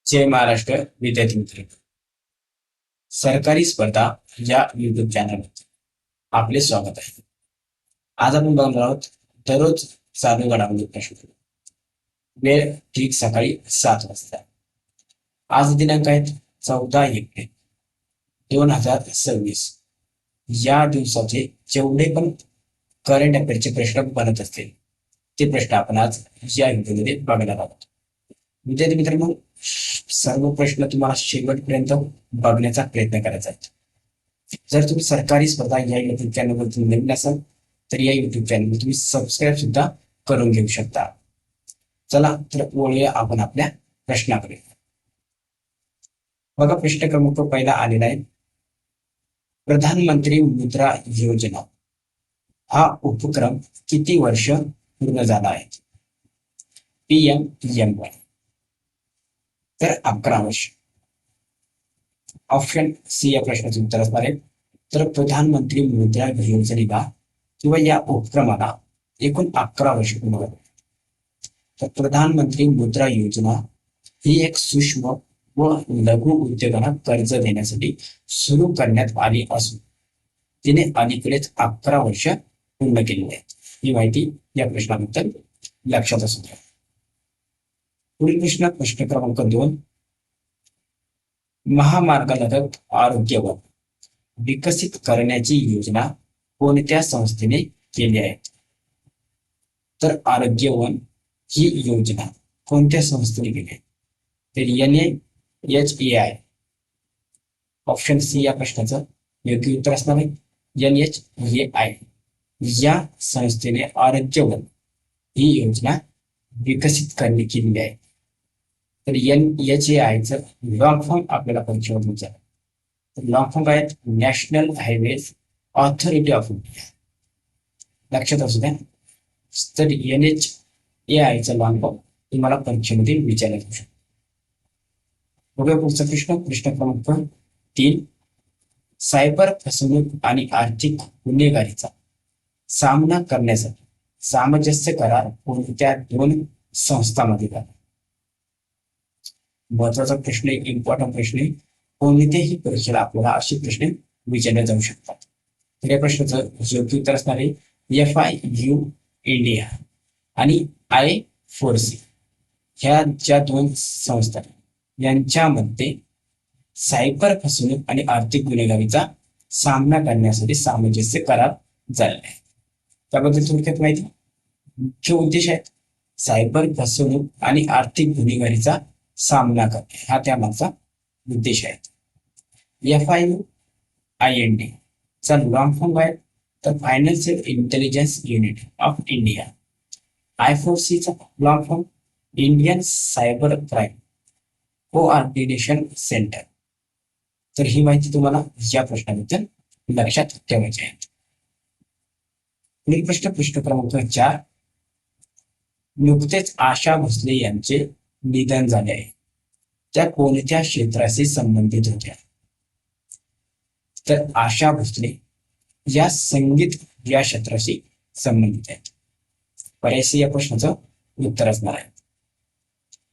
जय महाराष्ट्र विद्यार्थी मित्र. सरकारी स्पर्धा या युट्यूब चॅनलवर आपले स्वागत आहे. आज आपण बघणार आहोत दररोज चालू घडामोडी प्रश्न. वेळ ठीक सकाळी 7 वाजता. आज दिनांक आहेत 14 एप्रिल 2026. या दिवसाचे जेवढे पण करंट अफेअरचे प्रश्न बनत असतील ते प्रश्न आपण आज या व्हिडिओमध्ये बघणार आहोत. विद्यार्थी मित्रांनो, सर्व प्रश्न तुम्हाला शेवटपर्यंत बघण्याचा प्रयत्न करायचा आहे. जर तुम्ही सरकारी स्पर्धा या युट्यूब चॅनलवर नवीन असाल तर या युट्यूब चॅनलवर तुम्ही सबस्क्राईब सुद्धा करून घेऊ शकता. चला तर वळूया आपण आपल्या प्रश्नाकडे. बघा, प्रश्न क्रमांक पहिला आलेला आहे. प्रधानमंत्री मुद्रा योजना हा उपक्रम किती वर्ष पूर्ण झाला आहे? PMMY तर 11 वर्ष. ऑप्शन सी या प्रश्नाचे उत्तर असणार आहे. तर प्रधानमंत्री मुद्रा योजनेला किंवा या उपक्रमाला एकूण 11 वर्ष पूर्ण झाले. तर प्रधानमंत्री मुद्रा योजना ही एक सूक्ष्म व लघु उद्योगांना कर्ज देण्यासाठी सुरू करण्यात आली असून तिने अलीकडेच 11 वर्ष पूर्ण केलेली आहे. ही माहिती या प्रश्नाबद्दल लक्षात असू द्या. पुढील प्रश्न, प्रश्न क्रमांक 2. महामार्गालगत आरोग्य वन विकसित करण्याची योजना कोणत्या संस्थेने केली आहे? तर आरोग्य वन ही योजना कोणत्या संस्थेने केली आहे? तर NHAI. ऑप्शन सी या प्रश्नाचं योग्य उत्तर असणार आहे. NHAI या संस्थेने आरोग्य वन ही योजना विकसित करणे केलेली आहे. तर NHAI चं लॉंग फॉर्म आपल्याला परीक्षेवर विचारलं. तर लॉंग फॉर्म आहेत national highways authority of India. लक्षात असू द्या. तर NHAI चा लॉंग फॉर्म तुम्हाला परीक्षेमध्ये विचारला जाऊ शकतो. बघूया पुढचा प्रश्न, प्रश्न क्रमांक 3. सायबर फसवणूक आणि आर्थिक गुन्हेगारीचा सामना करण्यासाठी सामंजस्य करार कोणत्या 2 संस्थांमध्ये झाला? महत्वाचा प्रश्न, एक इम्पॉर्टंट प्रश्न आहे. कोणत्याही परीक्षेला आपल्याला असे प्रश्न विचारले जाऊ शकतात. तर या प्रश्नाचं योग्य उत्तर असणार आहे FIU इंडिया आणि I4C ह्या ज्या 2 संस्था यांच्यामध्ये सायबर फसवणूक आणि आर्थिक गुन्हेगारीचा सामना करण्यासाठी सामंजस्य करार झालेला आहे. त्याबद्दल थोडक्यात माहिती. मुख्य उद्देश आहेत सायबर फसवणूक आणि आर्थिक गुन्हेगारीचा सामना करणे, हा त्यामागचा उद्देश आहे. FIUIND चा लॉंग फॉर्म आहे तर financial intelligence unit of India. I4C चा long form Indian cyber crime coordination centre. तर ही माहिती तुम्हाला या प्रश्नाबद्दल लक्षात ठेवायची आहे. पुढील प्रश्न, प्रश्न क्रमांक 4. नुकतेच आशा भोसले यांचे निधन झाले आहे. त्या कोणत्या क्षेत्राशी संबंधित होत्या? तर आशा भोसले या संगीत या क्षेत्राशी संबंधित आहेत. पर्यायी या प्रश्नाचं उत्तर असणार आहे.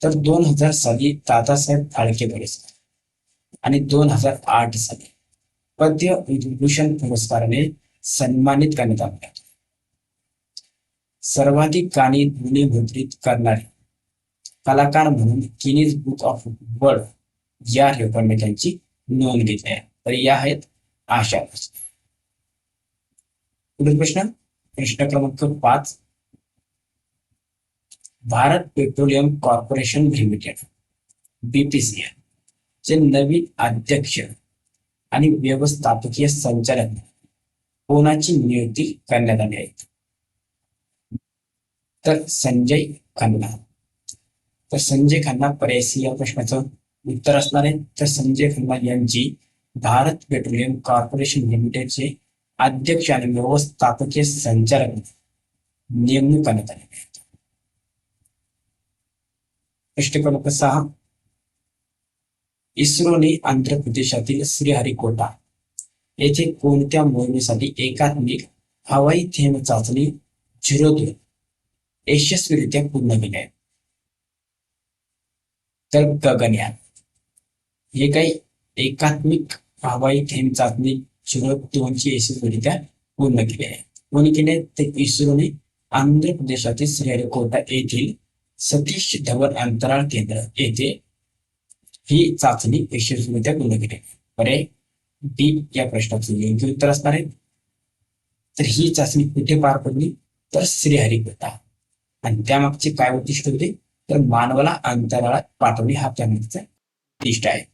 तर 2000 साली दादासाहेब फाळके पुरस्कार आणि 2008 साली पद्य विभूषण पुरस्काराने सन्मानित करण्यात आले. सर्वाधिक गाणी ध्वनिमुद्रित करणारे कलाकार म्हणून गिनीज बुक ऑफ वर्ल्ड या रेकॉर्डने त्यांची नोंद घेतली आहे. तर या आहेत आशा भोसले. पुढील प्रश्न, प्रश्न क्रमांक 5. Bharat petroleum corporation limited BPCL चे नवीन अध्यक्ष आणि व्यवस्थापकीय संचालक कोणाची नियुक्ती करण्यात आली आहे? तर संजय खन्ना. तर संजय खन्ना पर्यायी या प्रश्नाचं उत्तर असणार आहे. तर संजय खन्ना यांची भारत पेट्रोलियम कॉर्पोरेशन लिमिटेडचे अध्यक्ष आणि व्यवस्थापकीय संचालक नेमणूक करण्यात आली आहे. प्रश्न क्रमांक 6. इस्रोने आंध्र प्रदेशातील श्रीहरिकोटा येथे कोणत्या मोहिमेसाठी एकात्मिक हवाई थेंब चाचणी 02 यशस्वीरित्या पूर्ण केली आहे? तर गगनयान. हे काही एकात्मिक हवाई थेंब चाचणी 02 यशस्वीरित्या पूर्ण केली आहे. कोणी केले ते इस्रोने आंध्र प्रदेशातील श्रीहरिकोटा येथील सतीश धवन अंतराळ केंद्र येथे ही चाचणी यशस्वीरित्या पूर्ण केली. पर्याय डी या प्रश्नाचं योग्य उत्तर असणार आहे. तर ही चाचणी कुठे पार पडली तर श्रीहरिकोटा. आणि त्यामागचे काय उद्दिष्ट होते तर मानवाला अंतराळात पाठवणे हा त्यामागचा उद्दिष्ट आहे.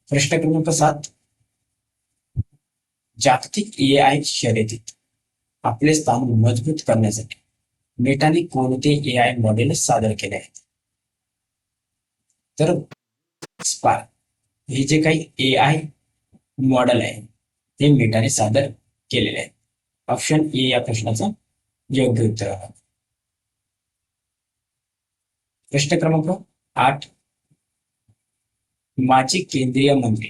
प्रश्न क्रमांक 7. जागतिक AI शर्यतीत आपले स्थान मजबूत करण्यासाठी मेटाने कोणते AI मॉडेल सादर केले आहेत. तर स्पार्क हे जे काही AI मॉडेल आहे ते मेटाने सादर केलेले आहे. ऑप्शन ए या प्रश्नाचं योग्य उत्तर आहे. प्रश्न क्रमांक 8. माजी केंद्रीय मंत्री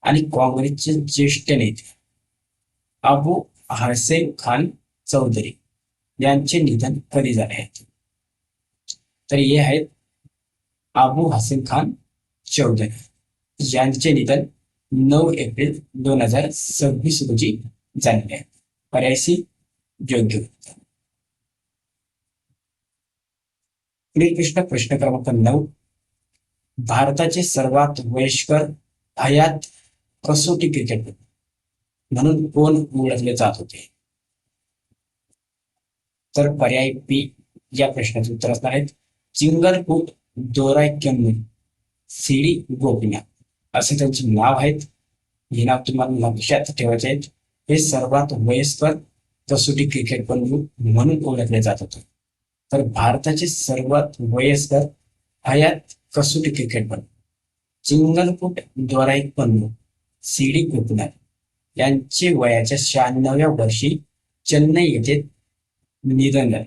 आणि काँग्रेसचे ज्येष्ठ नेते अबू हसेन खान चौधरी यांचे निधन कधी झाले आहे. तर हे आहेत अबू हसेन खान चौधरी यांचे निधन 9 एप्रिल 2026 रोजी झालेले आहे. पर्याय सी योग्य उत्तर. पुढील प्रश्न प्रश्न क्रमांक 9. भारताचे सर्वात वयस्कर हयात कसोटी क्रिकेटपटू म्हणून कोण ओळखले जात होते. तर पर्याय बी या प्रश्नाचे उत्तर असणार आहेत चिंगलपूट दोराईक्यम्मल सीडी गोपीनाथ असे त्यांचे नाव आहेत. हे नाव तुम्हाला लक्षात ठेवायचे आहेत. हे सर्वात वयस्कर कसोटी क्रिकेटपटू म्हणून ओळखले जात होते. तर भारताचे सर्वात वयस्कर हयात कसोटी क्रिकेटपटू चिंगलपूट दोराईक्यम्मल सीडी गोपीनाथ यांचे वयाच्या 96व्या वर्षी चेन्नई येथे निधन झाले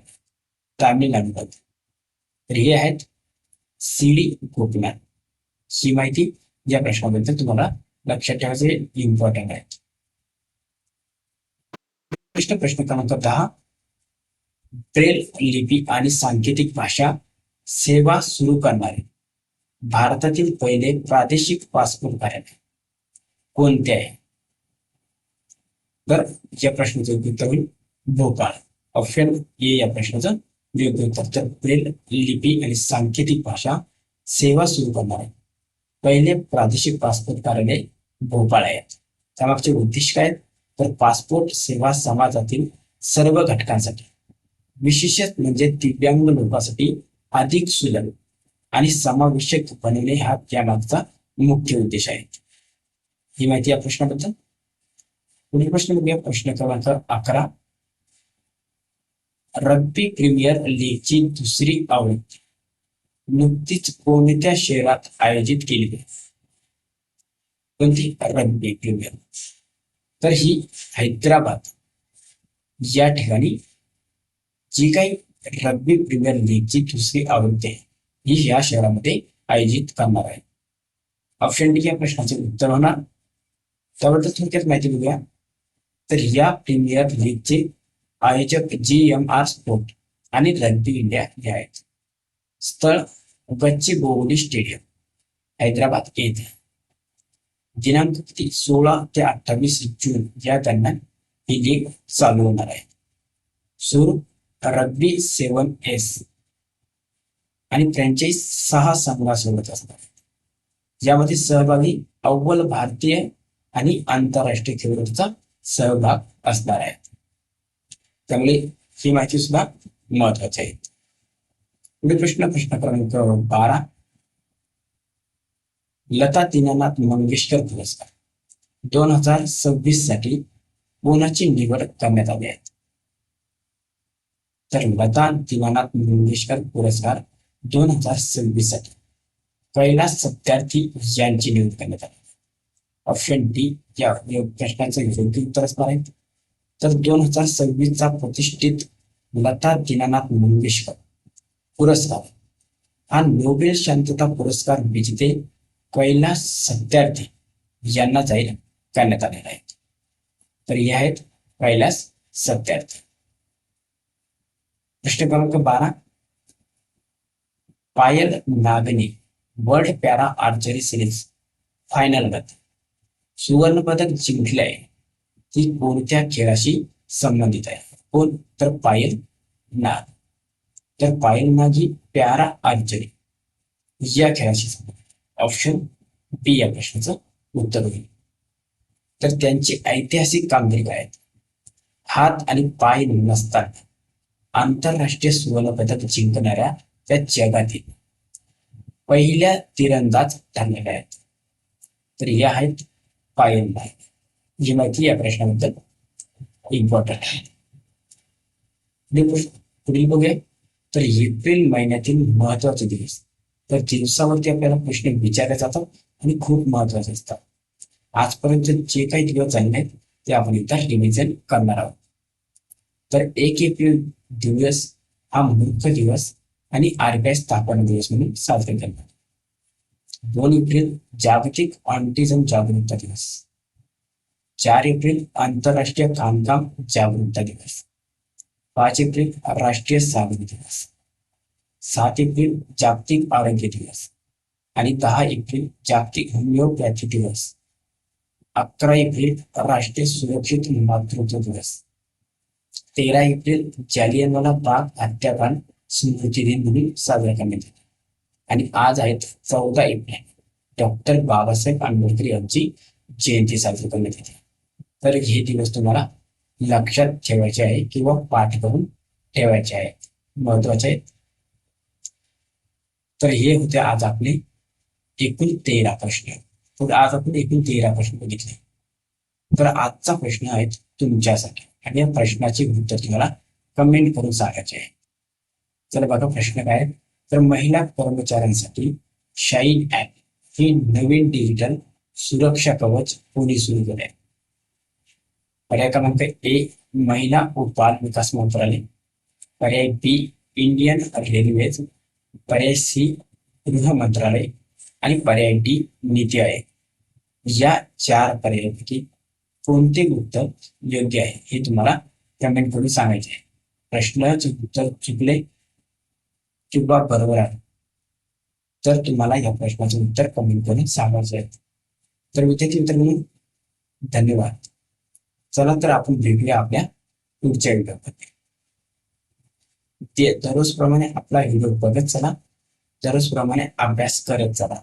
तामिळनाडूमध्ये. तर हे आहेत सीडी गोपीनाथ. ही माहिती या प्रश्नाबद्दल तुम्हाला लक्षात ठेवायचे इम्पॉर्टंट आहे. प्रश्न क्रमांक 10. ब्रेल लिपी आणि सांकेतिक भाषा सेवा सुरू करणारे भारतातील पहिले प्रादेशिक पासपोर्ट कार्यालय कोणते आहे. तर या प्रश्नाचं उत्तर होईल भोपाळ. ऑप्शन ए या प्रश्नाचं योग्य उत्तर. तर ब्रेल लिपी आणि सांकेतिक भाषा सेवा सुरू करणारे पहिले प्रादेशिक पासपोर्ट कार्यालय भोपाळ आहे. त्यामागचे उद्दिष्ट काय तर पासपोर्ट सेवा समाजातील सर्व घटकांसाठी विशेषत म्हणजे दिव्यांग लोकांसाठी अधिक सुलभ आणि समावेशक बनवणे हा त्यामागचा मुख्य उद्देश आहे. ही माहिती या प्रश्नाबद्दल. पुढील प्रश्न बघूया प्रश्न क्रमांक 11. रग्बी प्रीमियर लीगची दुसरी आवृत्ती नुकतीच कोणत्या शहरात आयोजित केली गेली. कोणती रग्बी प्रीमियर. तर ही हैदराबाद या ठिकाणी जी काही रग्बी प्रीमियर लीगची दुसरी आवृत्ती आहे ही या शहरामध्ये आयोजित करणार आहे. ऑप्शन डी या प्रश्नाचे उत्तर होणार. त्याबद्दल थोडक्यात माहिती बघूया. तर या प्रीमियर लीगचे आयोजक GMR स्पोर्ट आणि रग्बी इंडिया हे आहेत. स्थळ गच्चीबोवली स्टेडियम हैदराबाद येथे. दिनांक 16 ते 28 जून या दरम्यान ही लीग चालू होणार आहे. सुरू रग्बी 7S आणि फ्रँचाइज 6 संघासोबत असणार. यामध्ये सहभागी अव्वल भारतीय आणि आंतरराष्ट्रीय खेळाडूंचा सहभाग असणार आहे. त्यामुळे ही माहिती सुद्धा महत्वाची आहे. पुढील प्रश्न क्रमांक 12. लता दीनानाथ मंगेशकर पुरस्कार 2026 साठी कोणाची निवड करण्यात आली आहे. तर लता दीनानाथ मंगेशकर पुरस्कार 2026 साठी कैलास सत्यार्थी यांची निवड करण्यात आली. ऑप्शन डी या प्रश्नाचं योग्य उत्तर असणार आहे. तर 2026चा प्रतिष्ठित लता दीनानाथ मंगेशकर पुरस्कार हा नोबेल शांतता पुरस्कार विजेते कैलास सत्यार्थी यांना जाहीर करण्यात आलेला आहे. तर हे आहेत कैलास सत्यार्थी. प्रश्न क्रमांक 12. पायल नागने वर्ल्ड पॅरा आर्चरी सिरीज फायनलमध्ये सुवर्ण पदक जिंकलंय ती कोणत्या खेळाशी संबंधित आहे? कोण? तर पायल नाग. तर पायल नाग ही पॅरा आर्चरी या खेळाशी संबंधित. ऑप्शन बी या प्रश्नाचं उत्तर होईल. तर त्यांची ऐतिहासिक कामगिरी काय आहे? हात आणि पाय नसताना आंतरराष्ट्रीय सुवर्ण पदक जिंकणाऱ्या त्या जगातील पहिल्या तिरंदाज ठरलेल्या आहेत. तर हे आहेत पायल नाग. जी माहिती या प्रश्नाबद्दल इम्पॉर्टंट आहे. पुढील बघूया. तर एप्रिल महिन्यातील महत्वाचे दिवस. तर दिवसावरती आपल्याला प्रश्न विचारले जातात आणि खूप महत्वाचे असतात. आजपर्यंत जे काही दिवस झाले आहेत ते आपण एकदा रिव्हिजन करणार आहोत. तर 1 एप्रिल दिवस हा मूर्ख दिवस आणि आरबीआय स्थापना दिवस म्हणून साजरे करतात. 2 एप्रिल जागतिक ऑटिझम जागरूकता दिवस. 4 एप्रिल आंतरराष्ट्रीय खाणकाम जागरूकता दिवस. 5 एप्रिल राष्ट्रीय सागरी दिवस. 7 एप्रिल जागतिक आरोग्य दिवस आणि 10 एप्रिल जागतिक होमिओपॅथी दिवस. 11 एप्रिल राष्ट्रीय सुरक्षित मातृत्व दिवस. 13 एप्रिल जालियनवाला बाग हत्याकांड स्मृती दिन म्हणून साजरा करण्यात येतो. आणि आज आहेत 14 एप्रिल डॉक्टर बाबासाहेब आंबेडकर यांची जयंती साजरी करण्यात येते. तर हे दिवस तुम्हाला लक्षात ठेवायचे आहे किंवा पाठ करून ठेवायचे आहे, महत्वाचे आहेत. तर हे होते आज आपले एकूण 13 प्रश्न. तर आज आपण एकूण 13 प्रश्न बघितले. तर आजचा प्रश्न आहे तुमच्यासाठी आणि या प्रश्नाची उत्तर तुम्हाला कमेंट करून सांगायचे आहे. चला बघा प्रश्न काय आहे. तर महिला कर्मचाऱ्यांसाठी शाईन ॲप ही नवीन डिजिटल सुरक्षा कवच कोणी सुरू केले? पर्याय क्रमांक ए महिला व बाल विकास मंत्रालय. पर्याय बी इंडियन रेल्वेज. पर्याय सी गृह मंत्रालय आणि पर्याय डी नीती आयोग. या 4 पर्यायापैकी कोणते उत्तर योग्य आहे हे तुम्हाला कमेंट करून सांगायचे आहे. प्रश्नाचे उत्तर चुकले किंवा बरोबर आहे तर तुम्हाला या प्रश्नाचे उत्तर कमेंट करून सांगायचे आहे. तर विद्यार्थी मित्रांनो धन्यवाद. चला तर आपण भेटूया आपल्या पुढच्या व्हिडिओमध्ये. ते दररोज प्रमाणे आपला व्हिडिओ बघत चला, दररोज प्रमाणे अभ्यास करत चला.